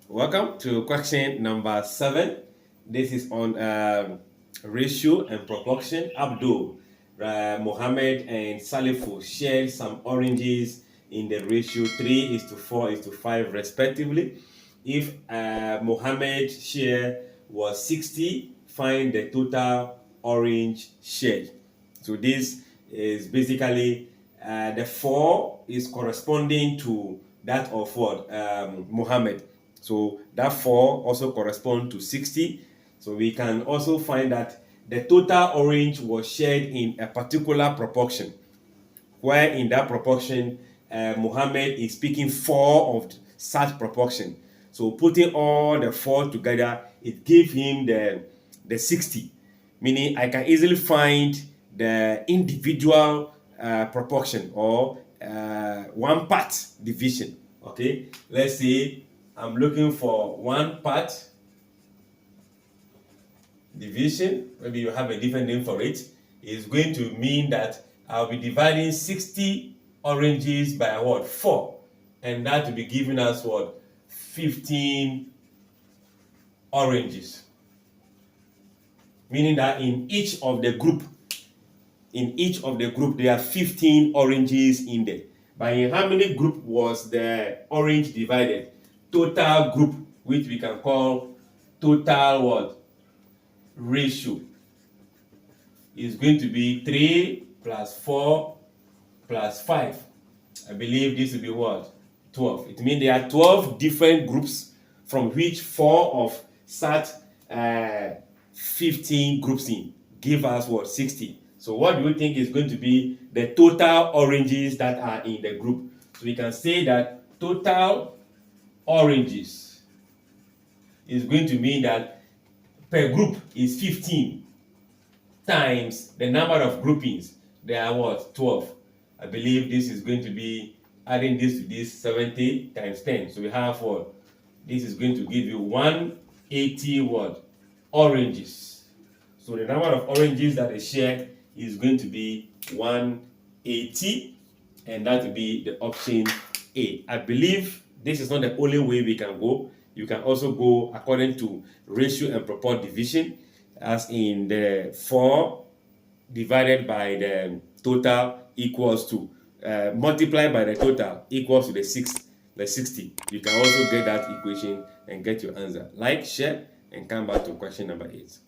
Welcome to question number 7. This is on ratio and proportion. Abdul, Mohammed, and Salifu shared some oranges in the ratio 3:4:5 respectively. If Mohammed's share was 60, find the total orange share. So this is basically the 4 is corresponding to that of what? Mohammed. So that 4 also corresponds to 60. So we can also find that the total orange was shared in a particular proportion, where in that proportion, Muhammad is picking 4 of such proportion. So putting all the 4 together, it gave him the 60. Meaning I can easily find the individual proportion or one part division. Okay, let's say I'm looking for one part division. Maybe you have a different name for it. It's going to mean that I'll be dividing 60 oranges by what? 4. And that will be giving us what? 15 oranges. Meaning that in each of the group, there are 15 oranges in there. But in how many group was the orange divided? Total group, which we can call total what? Ratio, is going to be 3 plus 4 plus 5. I believe this will be what? 12. It means there are 12 different groups from which 4 of such 15 groups in give us what? 60. So what do you think is going to be the total oranges that are in the group? So we can say that total oranges is going to mean that per group is 15 times the number of groupings. There are what? 12. I believe this is going to be adding this to this 70 times 10. So we have what? This is going to give you 180 what? Oranges. So the number of oranges that is shared is going to be 180, and that will be the option A. I believe this is not the only way we can go. You can also go according to ratio and proportion division, as in the 4 divided by the total equals to multiplied by the total equals to the 60. You can also get that equation and get your answer. Like, share, and come back to question number 8.